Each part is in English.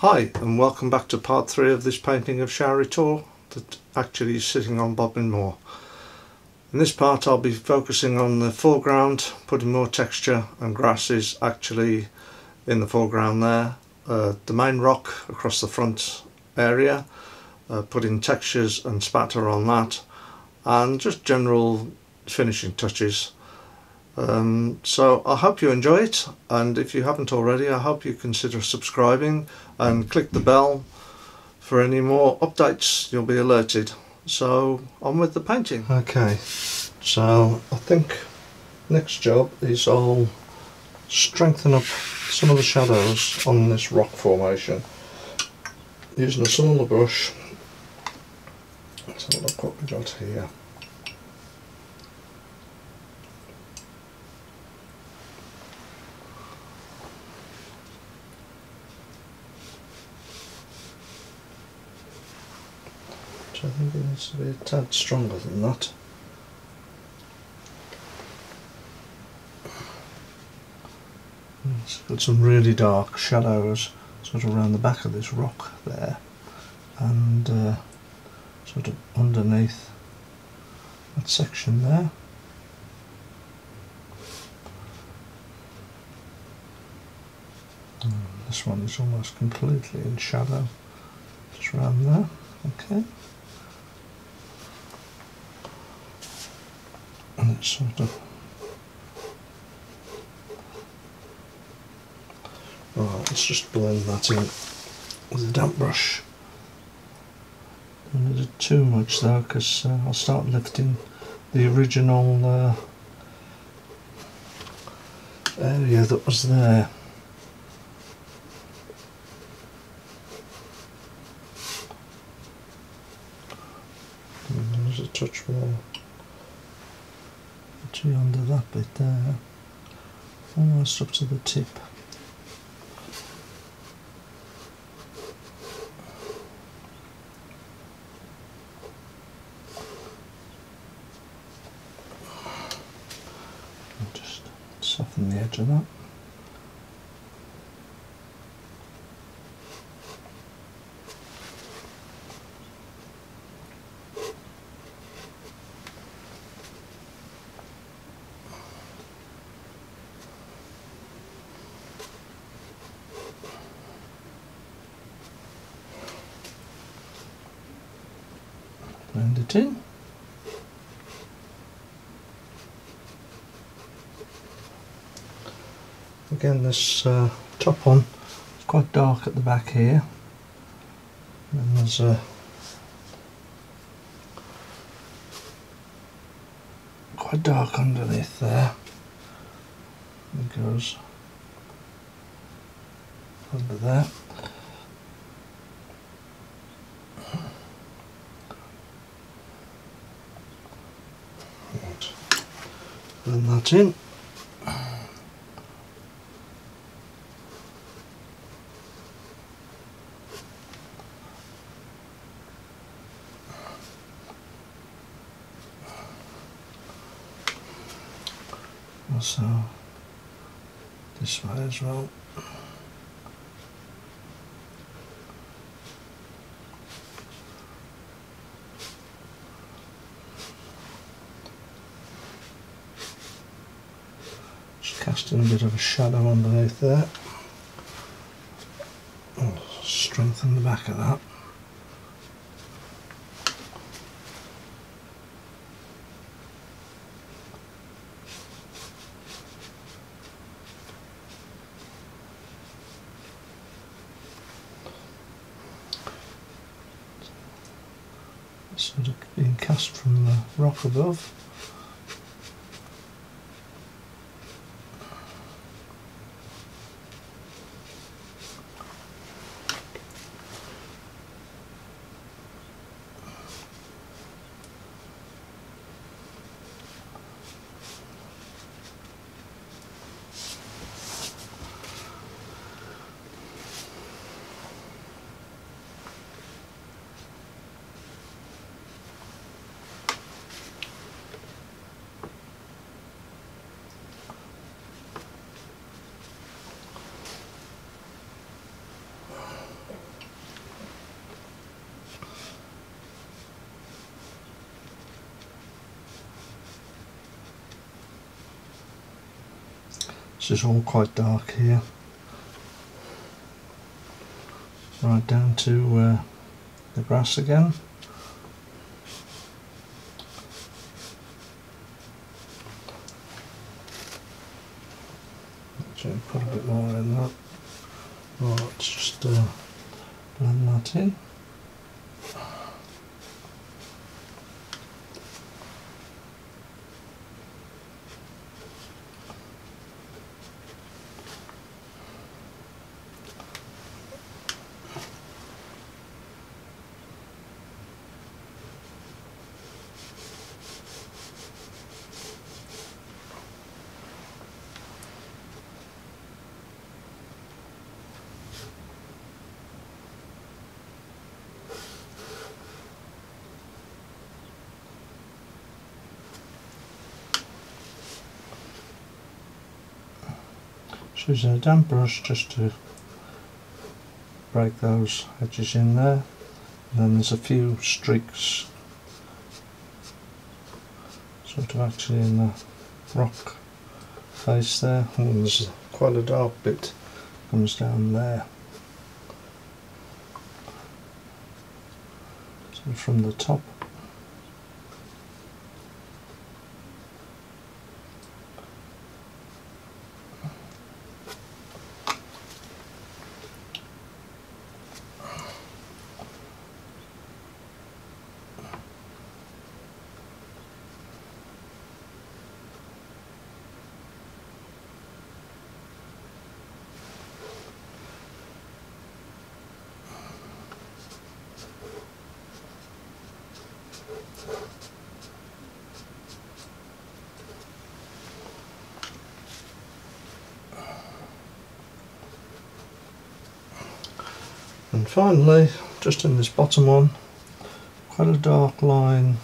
Hi and welcome back to part 3 of this painting of Showery Tor that actually is sitting on Bodmin Moor. In this part I'll be focusing on the foreground, putting more texture and grasses actually in the foreground there, the main rock across the front area, putting textures and spatter on that, and just general finishing touches. So I hope you enjoy it, and if you haven't already I hope you consider subscribing and click the bell for any more updates. You'll be alerted. So on with the painting. Okay, so I think next job is I'll strengthen up some of the shadows on this rock formation using a smaller brush. Let's have a look what we got here. I think it needs to be a tad stronger than that. It's got some really dark shadows sort of around the back of this rock there, and sort of underneath that section there. And this one is almost completely in shadow, just around there. Okay. And it's sort of right, let's just blend that in with a damp brush. Don't do too much though, because I'll start lifting the original area that was there. And there's a touch more. Under that bit there, almost up to the tip. And just soften the edge of that. Blend it in. Again, this top one is quite dark at the back here, and there's quite dark underneath there. It goes under there. Blend that in. Also this way as well. Casting a bit of a shadow underneath there. I'll strengthen the back of that. Sort of being cast from the rock above. This is all quite dark here. Right down to the grass again. Actually, put a bit more in that. Well, let's just blend that in. Just using a damp brush just to break those edges in there, and then there's a few streaks sort of actually in the rock face there, and there's quite a dark bit comes down there. So from the top, and finally, just in this bottom one, quite a dark line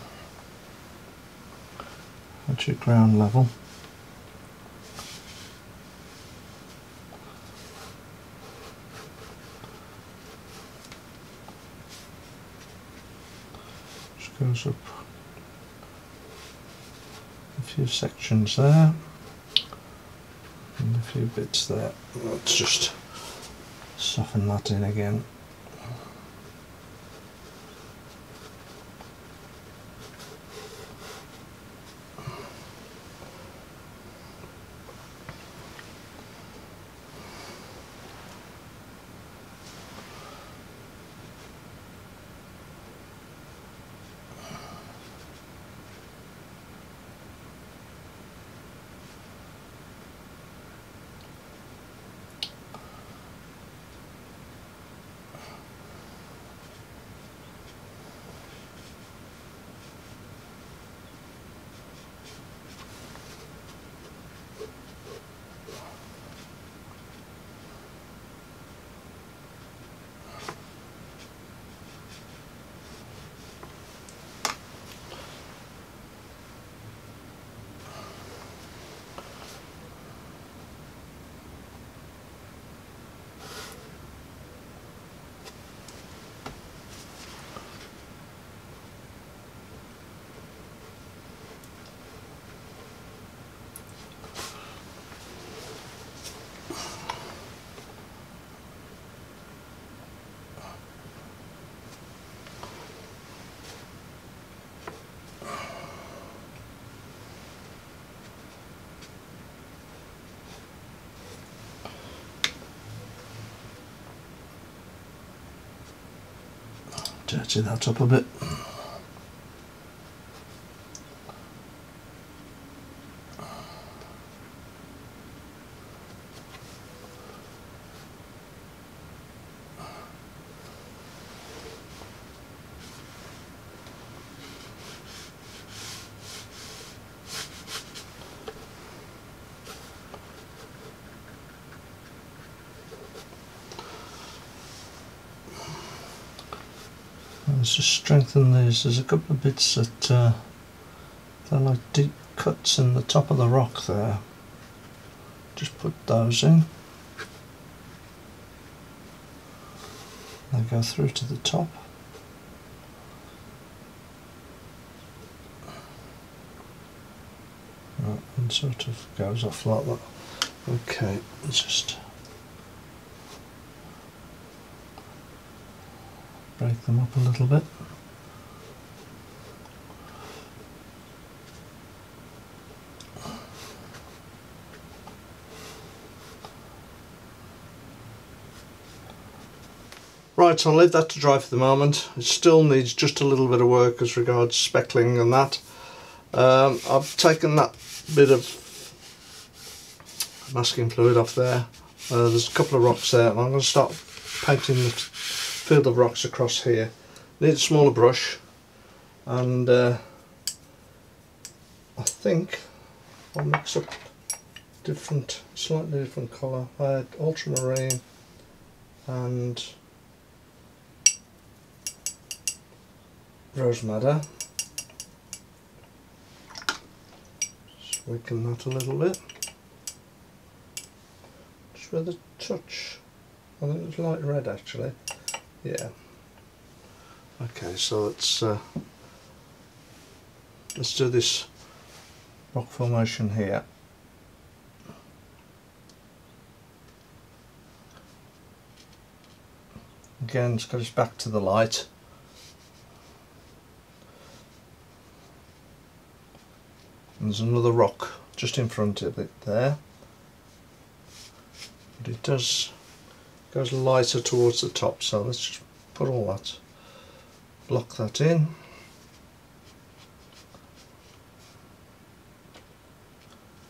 at your ground level. Just goes up a few sections there, and a few bits there. Let's just soften that in again. Dirty that up a bit. Let's just strengthen these. There's a couple of bits that they're like deep cuts in the top of the rock there. Just put those in. They go through to the top. Right, and sort of goes off like that. Okay, let's just break them up a little bit. Right, I'll leave that to dry for the moment. It still needs just a little bit of work as regards speckling and that. I've taken that bit of masking fluid off there. There's a couple of rocks there, and I'm going to start painting the field of rocks across here. Need a smaller brush, and I think I'll mix up slightly different colour. I had ultramarine and rose madder. Just weaken that a little bit. Just with a touch. I think it was light red actually. Yeah. Okay, so let's do this rock formation here. Again, it's got its back to the light. And there's another rock just in front of it there, but it goes lighter towards the top, so let's just put all that, block that in.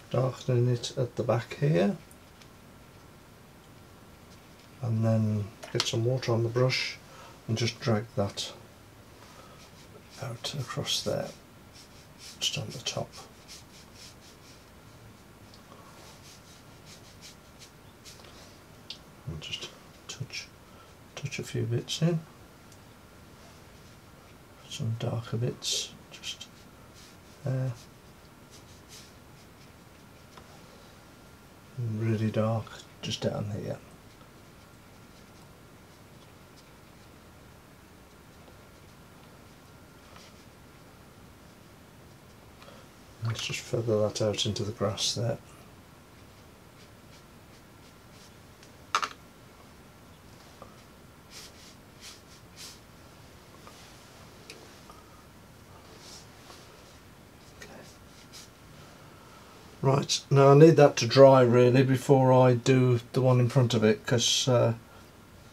Darkening it at the back here, and then get some water on the brush and just drag that out across there, just on the top. And just touch a few bits in, some darker bits just there, and really dark just down here. Let's just feather that out into the grass there. Right, now I need that to dry really before I do the one in front of it, because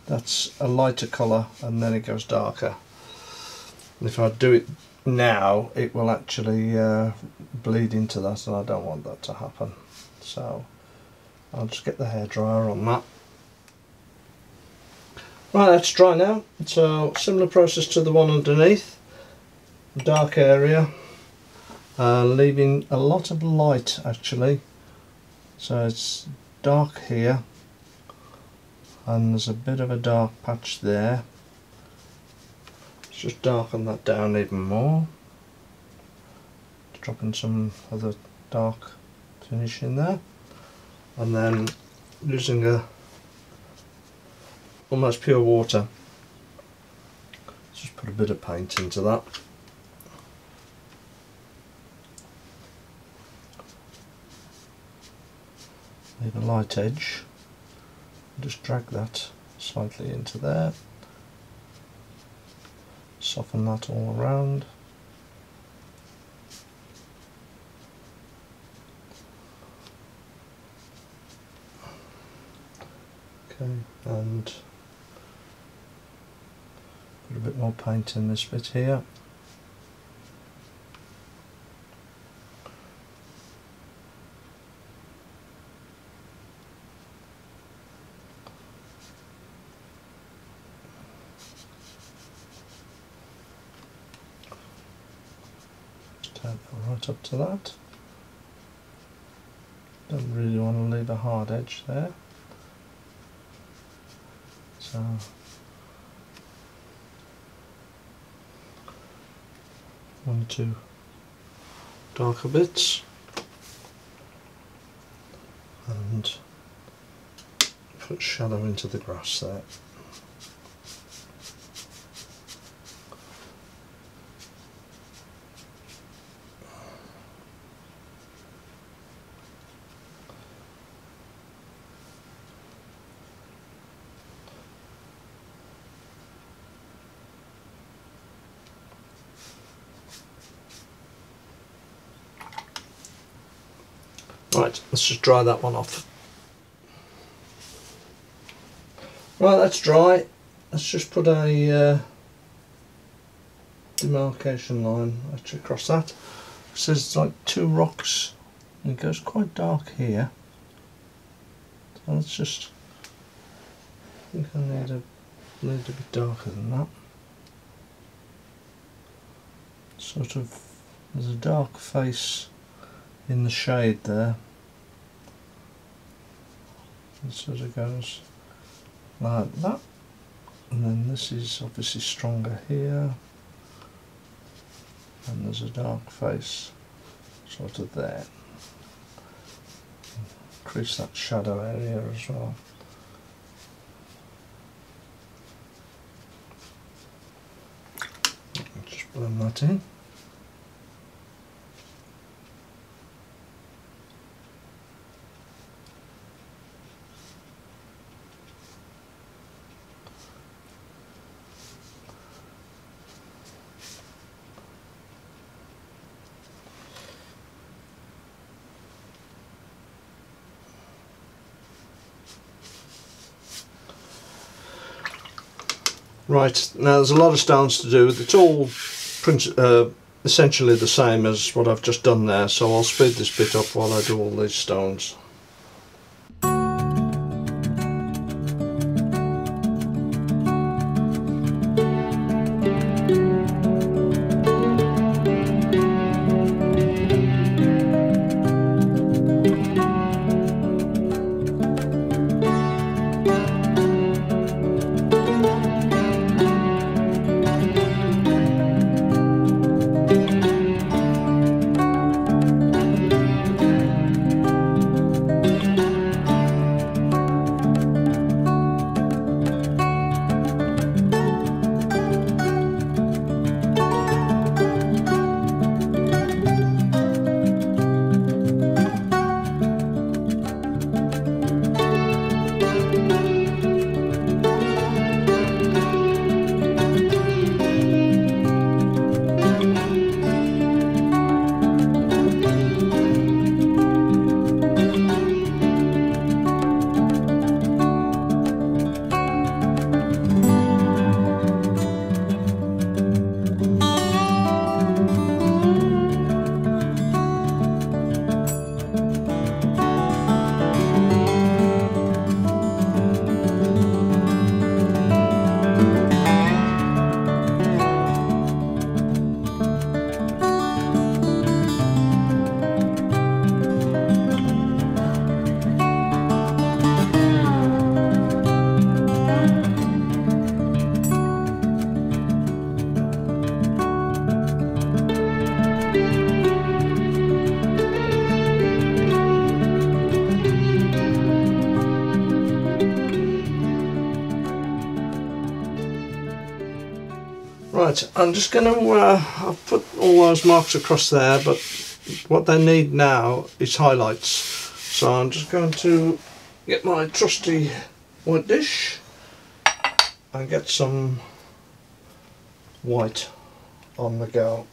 that's a lighter colour and then it goes darker. And if I do it now, it will actually bleed into that, and I don't want that to happen. So I'll just get the hairdryer on that. Right, that's dry now. So similar process to the one underneath, dark area. Leaving a lot of light actually, so it's dark here and there's a bit of a dark patch there. Let's just darken that down even more, dropping some other dark finish in there, and then using a almost pure water, just put a bit of paint into that. Leave a light edge, just drag that slightly into there, soften that all around. Okay, and put a bit more paint in this bit here. Right up to that. Don't really want to leave a hard edge there. So one or two darker bits, and put shadow into the grass there. Right, let's just dry that one off. Right, that's dry. Let's just put a demarcation line actually across that. It says it's like two rocks and it goes quite dark here. So let's just, I think I need a bit darker than that. Sort of, there's a dark face in the shade there. It sort of goes like that, and then this is obviously stronger here, and there's a dark face sort of there. Increase that shadow area as well. Just blend that in. Right, now there's a lot of stones to do. It's all essentially the same as what I've just done there, so I'll speed this bit up while I do all these stones. Right, I'm just going to, I've put all those marks across there, but what they need now is highlights. So I'm just going to get my trusty white dish and get some white on the go.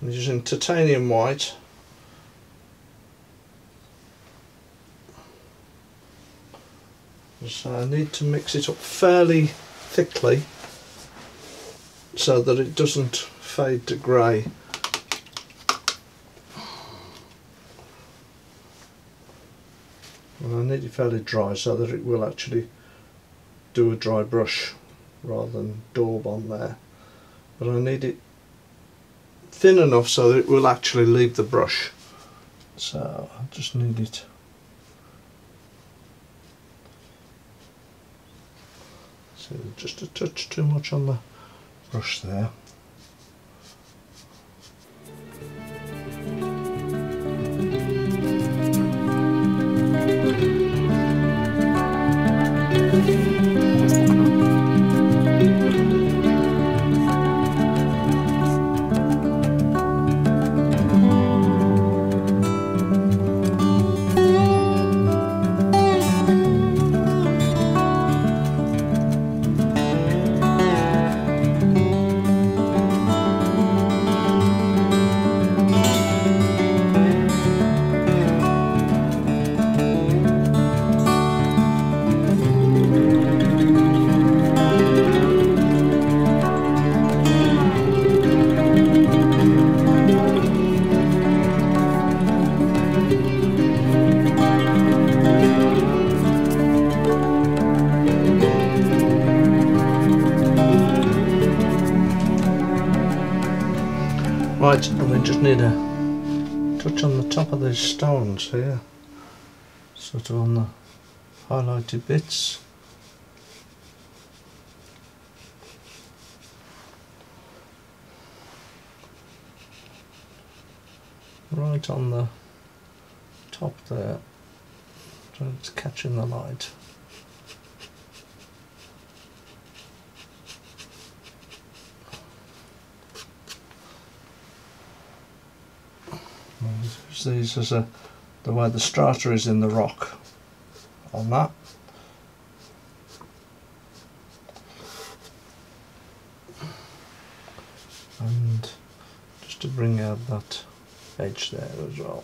I'm using titanium white. So I need to mix it up fairly thickly so that it doesn't fade to grey. And I need it fairly dry so that it will actually do a dry brush rather than daub on there. But I need it thin enough so that it will actually leave the brush. So I just need it just a touch too much on the brush there. Right, and we just need a touch on the top of these stones here, sort of on the highlighted bits. Right on the top there, so it's catching the light. These as the way the strata is in the rock on that. And just to bring out that edge there as well.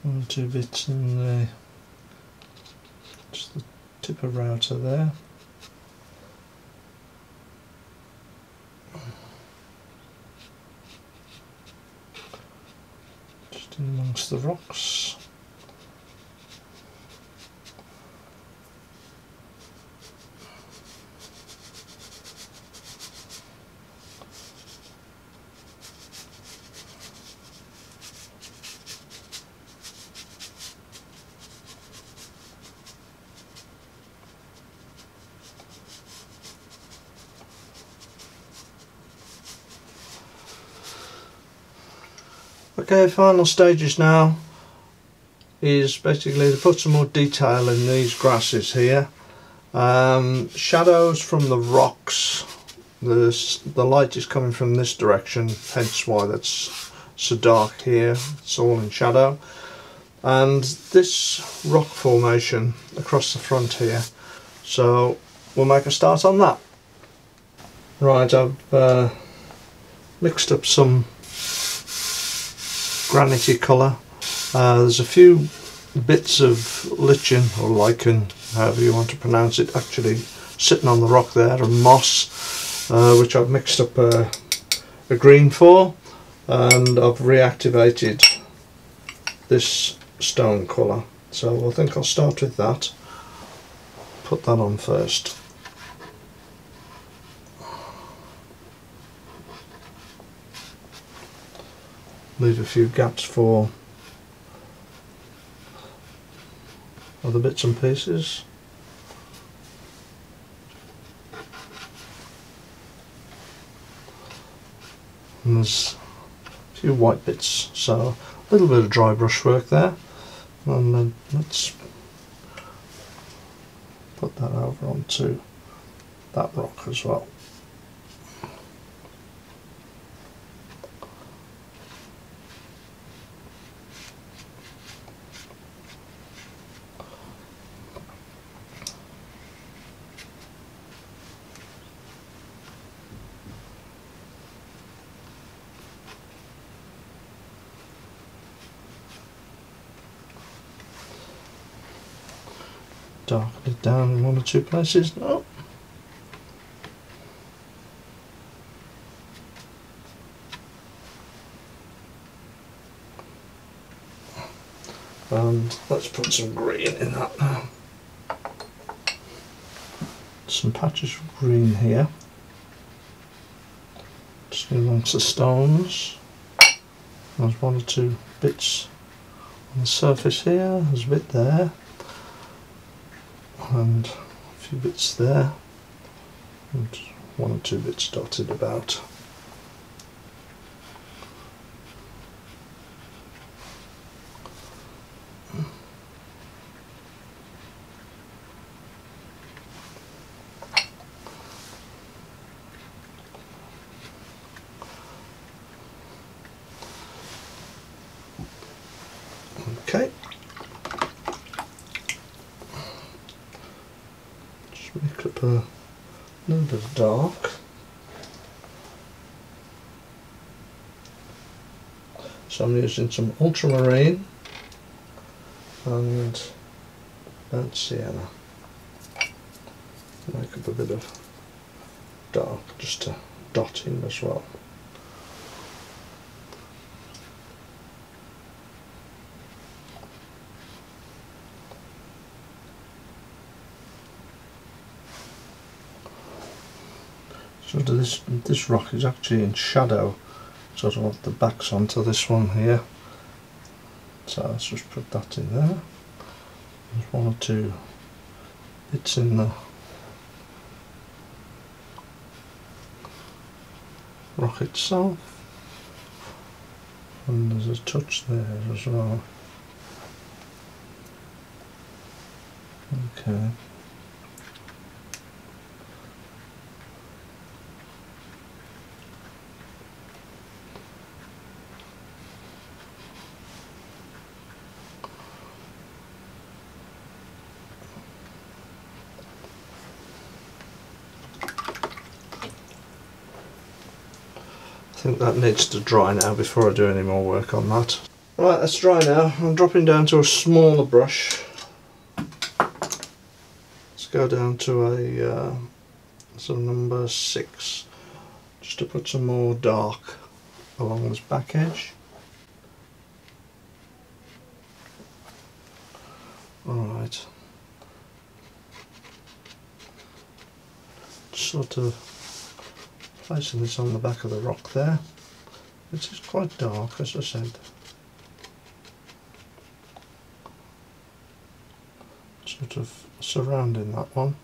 One or two bits in the just the tip of router there. Just in amongst the rocks. Okay, final stages now is basically to put some more detail in these grasses here. Shadows from the rocks. The light is coming from this direction, hence why that's so dark here. It's all in shadow. And this rock formation across the front here. So we'll make a start on that. Right, I've mixed up some granity colour. There's a few bits of lichen or lichen, however you want to pronounce it, actually sitting on the rock there, and moss, which I've mixed up a green for, and I've reactivated this stone colour. So I think I'll start with that. Put that on first. Leave a few gaps for other bits and pieces. And there's a few white bits, so a little bit of dry brush work there. And then let's put that over onto that rock as well. Darken it down in one or two places now. And let's put some green in that now. Some patches of green here, just amongst the stones. There's one or two bits on the surface here, there's a bit there, and a few bits there, and one or two bits dotted about. Okay. Just make up a little bit of dark. So I'm using some ultramarine and burnt sienna. Make up a bit of dark just to dot in as well. So this rock is actually in shadow, sort of the backs onto this one here. So let's just put that in there. There's one or two bits in the rock itself, and there's a touch there as well. Okay. I think that needs to dry now before I do any more work on that. Right, that's dry now. I'm dropping down to a smaller brush. Let's go down to a number 6, just to put some more dark along this back edge. Alright. Sort of placing this on the back of the rock there. It is quite dark, as I said. Sort of surrounding that one.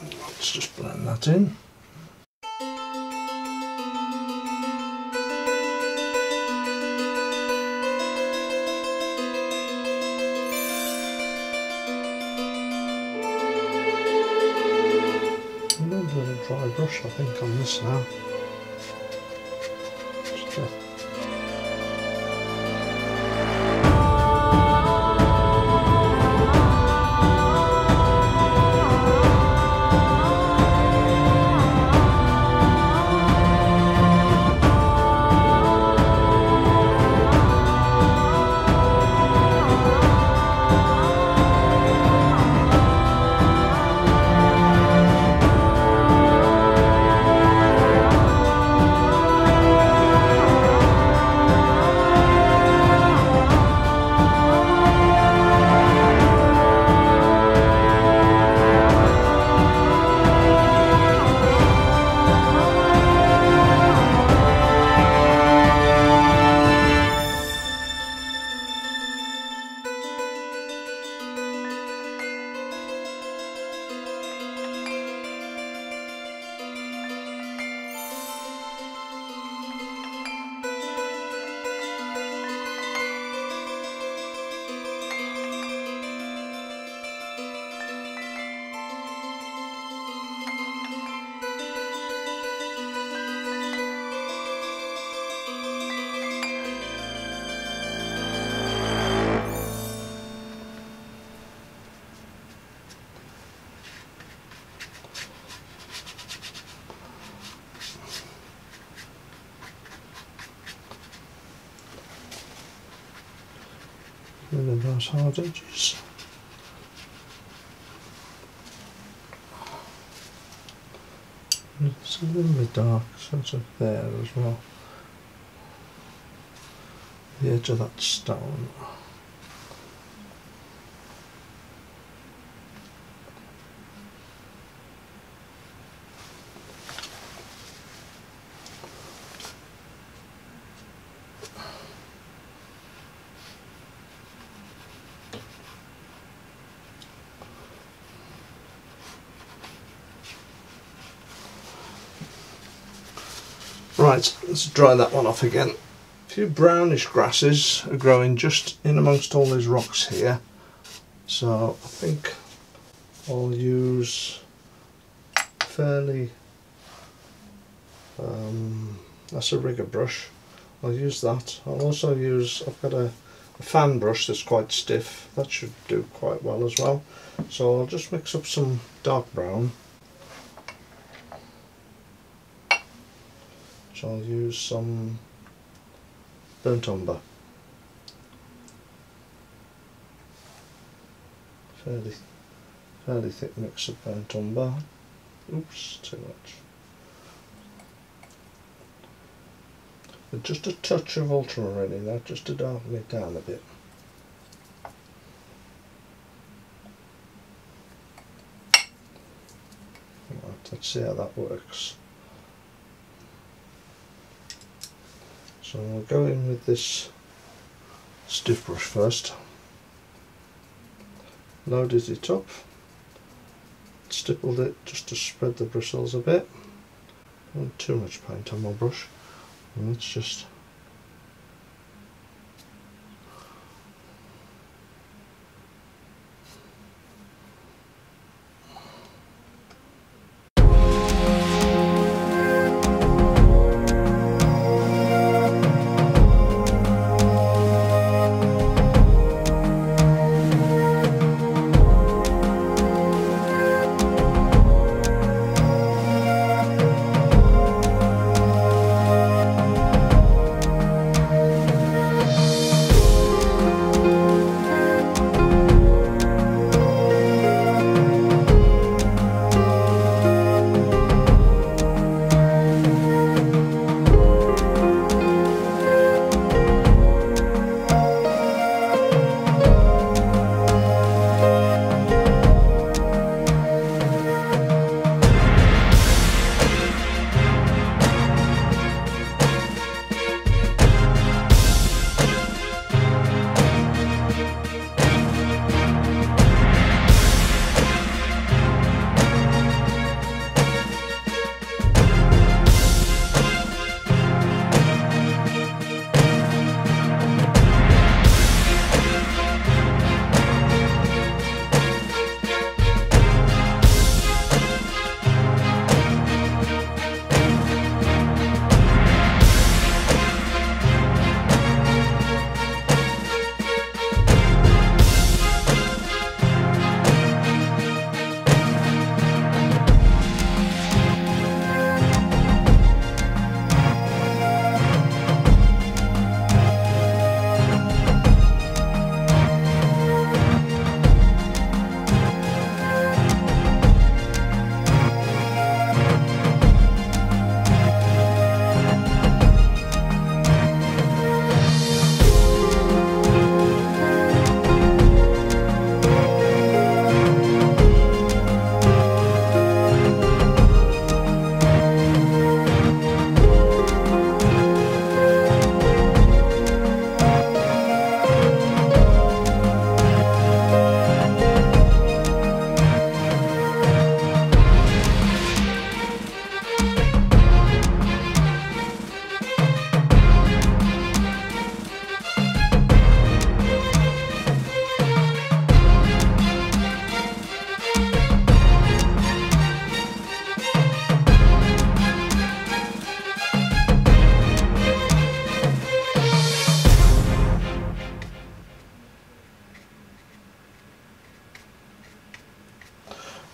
Let's just blend that in. Dry brush, I think, on this now. Rid of those hard edges. It's a little bit dark, sort of there as well. The edge of that stone. Right, let's dry that one off again. A few brownish grasses are growing just in amongst all these rocks here, so I think I'll use fairly, that's a rigger brush, I'll use that. I'll also use, I've got a a fan brush that's quite stiff. That should do quite well as well. So I'll just mix up some dark brown. So I'll use some burnt umber. Fairly thick mix of burnt umber. Oops, too much. With just a touch of ultramarine in that, just to darken it down a bit. Right, let's see how that works. So we'll go in with this stiff brush first. Loaded it up, stippled it just to spread the bristles a bit. Not too much paint on my brush. And let's just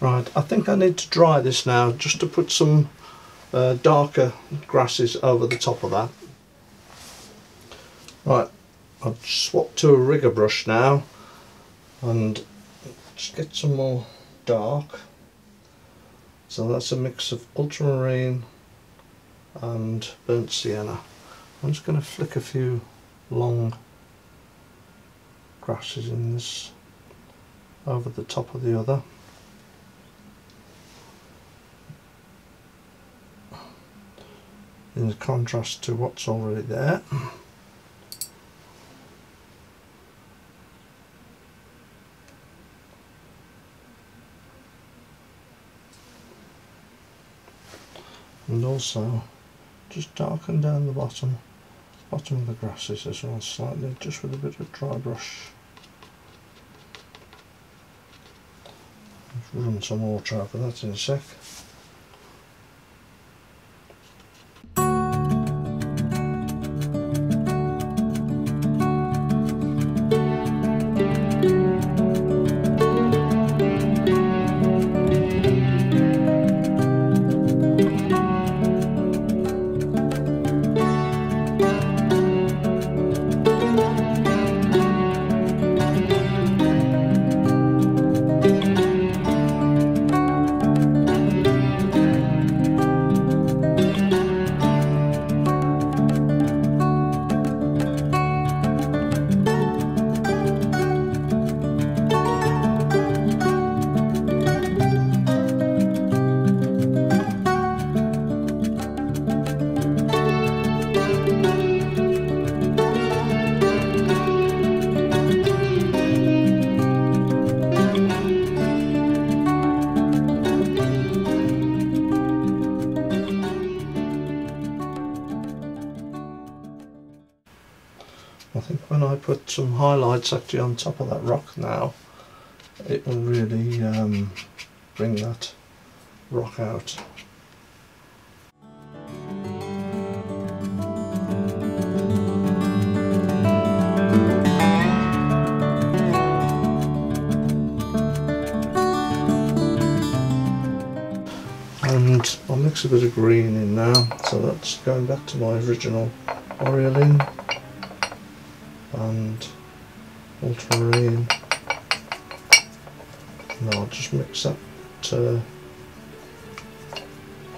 Right, I think I need to dry this now just to put some darker grasses over the top of that. Right, I've swapped to a rigger brush now and just get some more dark. So that's a mix of ultramarine and burnt sienna. I'm just going to flick a few long grasses in this over the top of the other. In contrast to what's already there. And also just darken down the bottom of the grasses as well slightly, just with a bit of dry brush. Just run some water over that in a sec. put some highlights actually on top of that rock now, it will really bring that rock out. And I'll mix a bit of green in now, so that's going back to my original Orioline and ultramarine. And I'll just mix that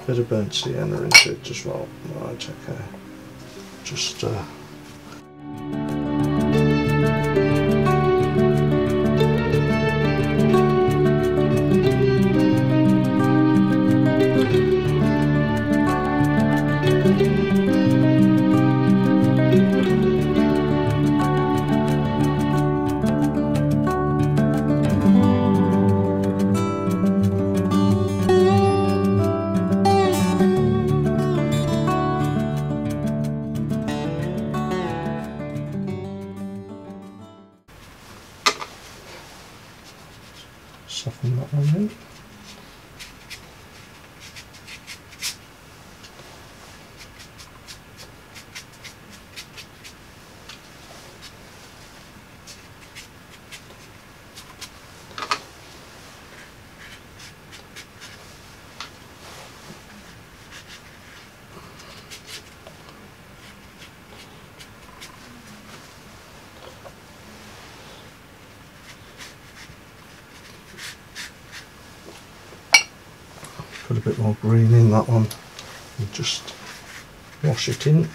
bit of burnt sienna into it as well. Right, okay. Just soften that one in. Put a bit more green in that one and just wash it in.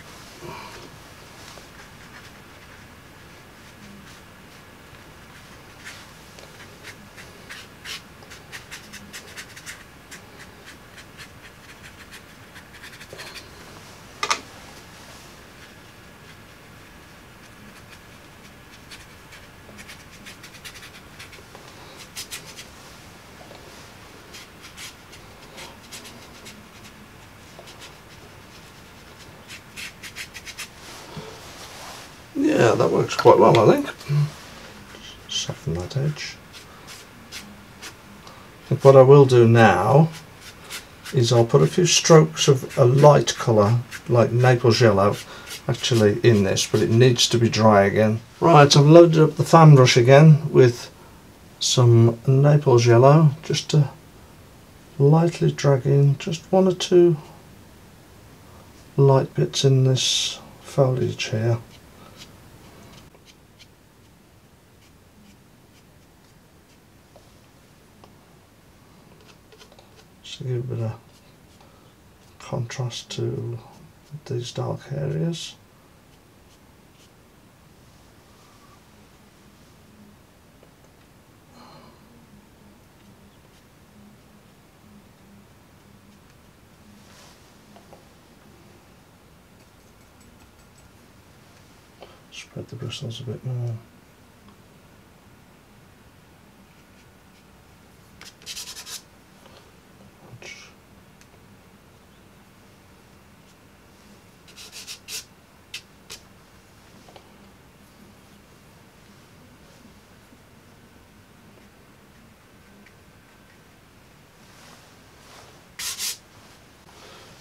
Yeah, that works quite well, I think. Soften that edge. I think what I will do now is I'll put a few strokes of a light colour, like Naples yellow, actually in this, but it needs to be dry again. Right, I've loaded up the fan brush again with some Naples yellow, just to lightly drag in just one or two light bits in this foliage here. To give a bit of contrast to these dark areas. Spread the bristles a bit more.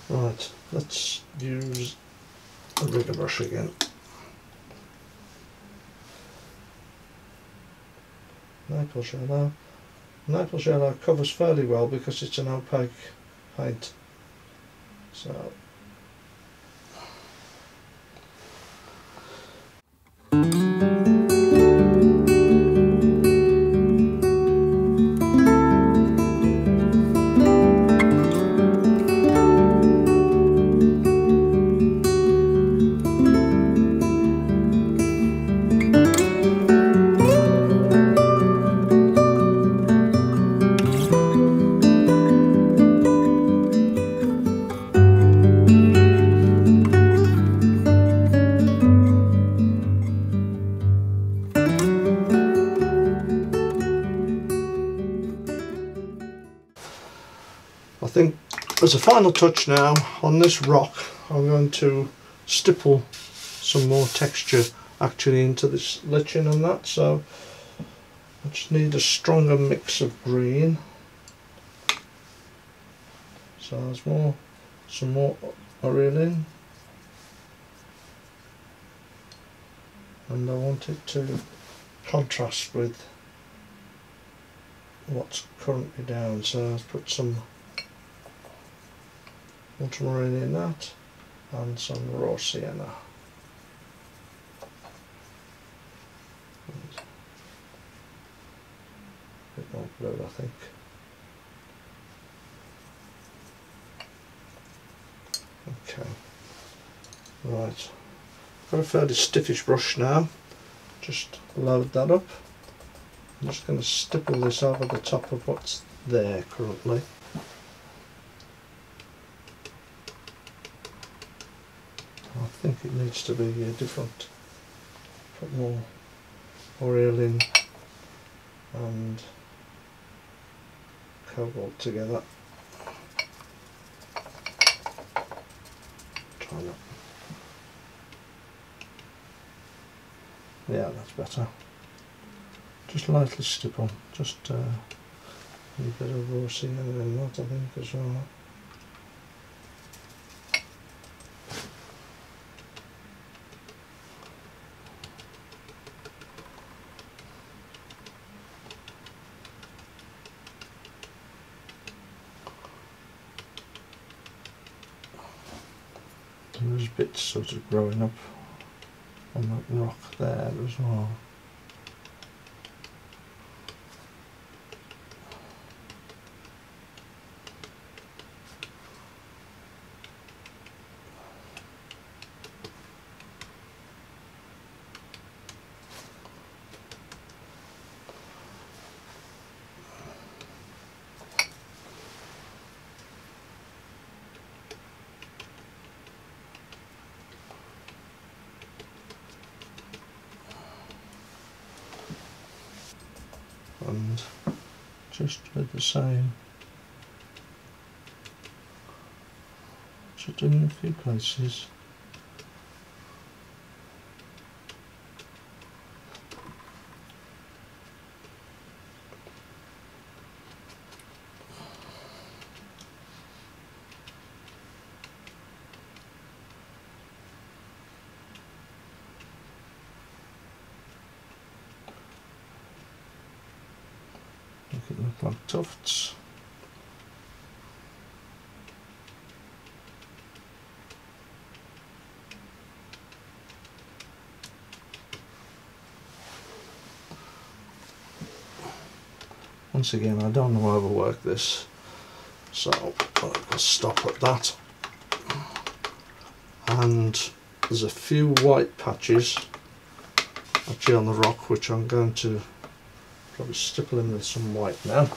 Right, let's use a bigger brush again. Naples yellow. Naples yellow covers fairly well because it's an opaque paint. So I think as a final touch now on this rock, I'm going to stipple some more texture actually into this lichen and that, so I just need a stronger mix of green. So there's some more oil in, and I want it to contrast with what's currently down, so let's put some ultramarine in that and some raw sienna. A bit more blue, I think. Okay, right, got a fairly stiffish brush now. Just load that up. I'm just going to stipple this over the top of what's there currently. I think it needs to be different. Put more oil in and cobalt together. Try that. Yeah, that's better. Just lightly stipple, just a bit of raw sienna in that, I think, as well. And there's bits sort of growing up on that rock there as well. And just with the same, just in a few places. Make it look like tufts. Once again, I don't want to overwork this, so I'll stop at that. And there's a few white patches actually on the rock, which I'm going to probably stipple in with some white now.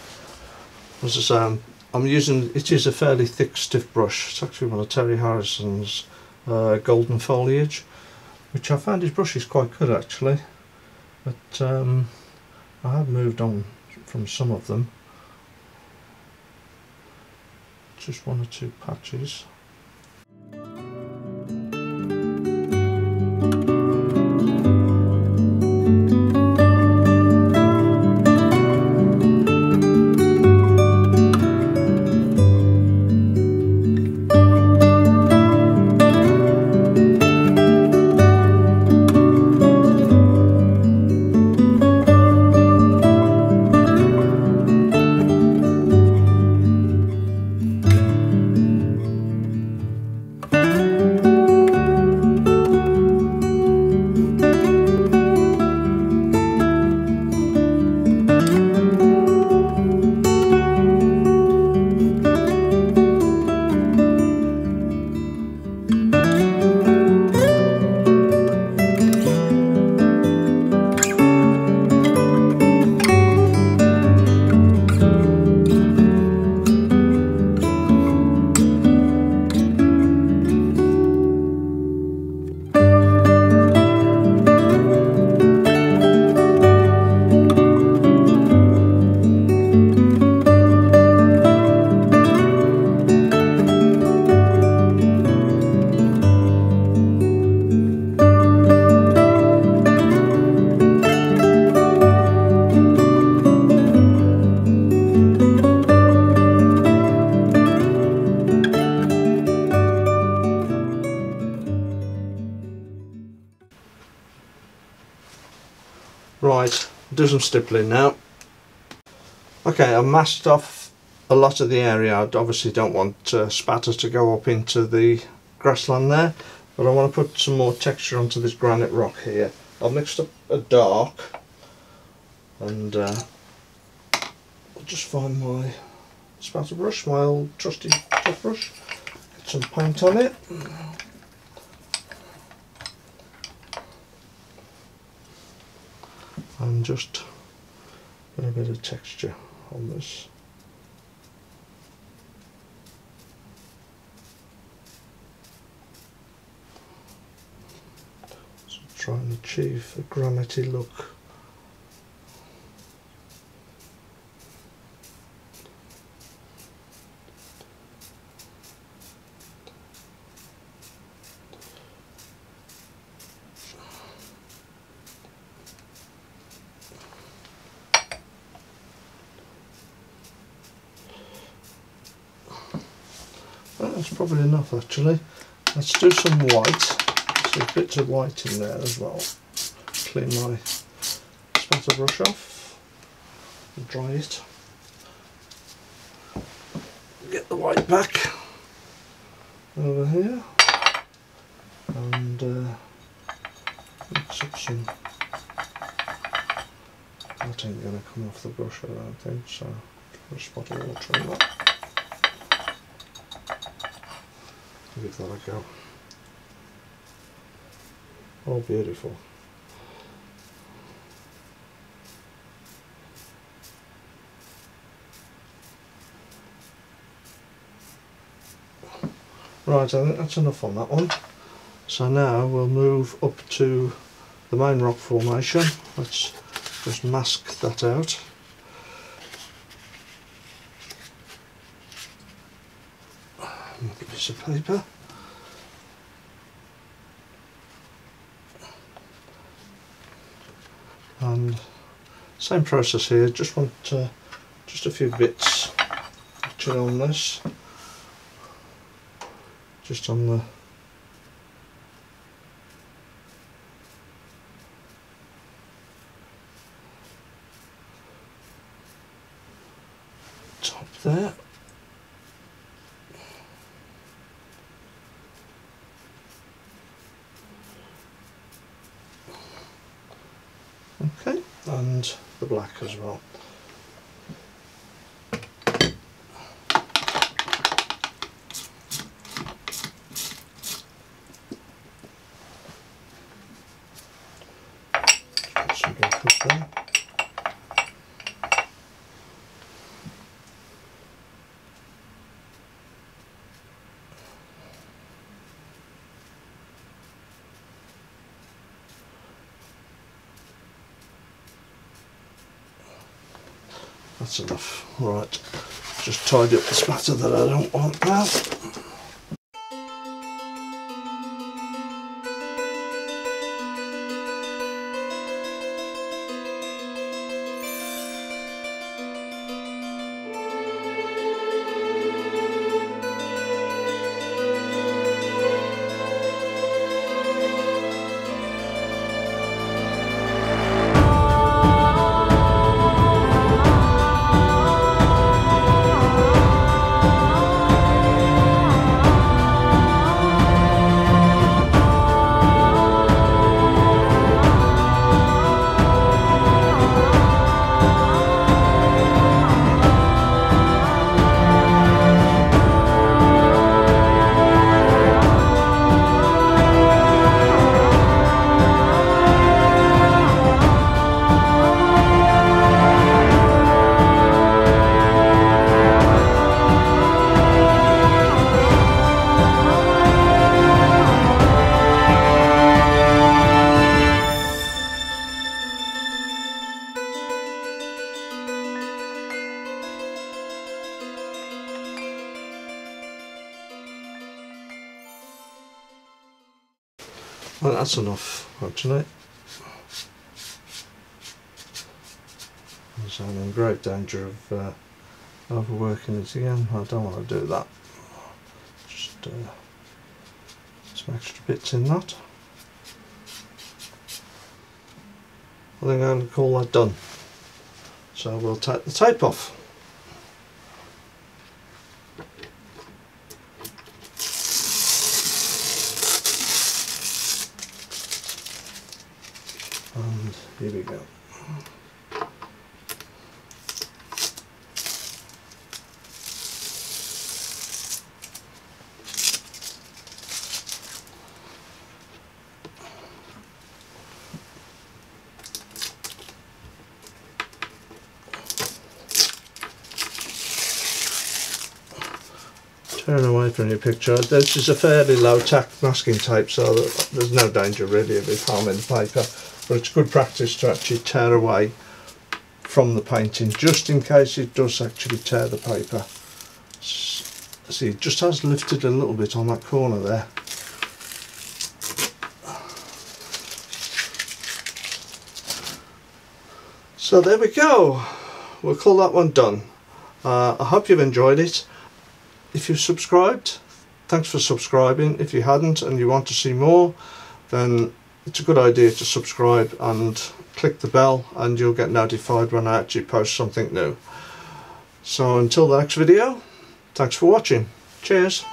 As I say, I'm using, it is a fairly thick, stiff brush. It's actually one of Terry Harrison's golden foliage, which I found his brush is quite good actually, but I have moved on from some of them. Just one or two patches. Right, do some stippling now. Okay, I've masked off a lot of the area. I obviously don't want spatter to go up into the grassland there, but I want to put some more texture onto this granite rock here. I've mixed up a dark, and I'll just find my spatter brush, my old trusty top brush, get some paint on it. And just put a bit of texture on this. So try and achieve a granity look. That's probably enough actually. Let's do some white. So bits of white in there as well. Clean my spatter brush off and dry it. Get the white back over here and mix up some. That ain't going to come off the brush, I don't think, so put a spot of water in that. Give that a go. Oh, beautiful. Right, I think that's enough on that one. So now we'll move up to the main rock formation. Let's just mask that out. Another piece of paper. And same process here, just want just a few bits actually on this, just on the top there. Okay, and the black as well. Put some black up there. That's enough. Right, just tidy up the spatter that I don't want now. Well, that's enough actually. So I'm in great danger of overworking it again. I don't want to do that. Just some extra bits in that. I think I'm going to call that done. So we'll take the tape off. And here we go. Turn away from your picture. This is a fairly low tack masking tape, so there's no danger really of it harming the paper, but it's good practice to actually tear away from the painting just in case it does actually tear the paper. See, it just has lifted a little bit on that corner there. So there we go, we'll call that one done. I hope you've enjoyed it. If you've subscribed, thanks for subscribing. If you hadn't and you want to see more, then it's a good idea to subscribe and click the bell, and you'll get notified when I actually post something new. So until the next video, thanks for watching. Cheers.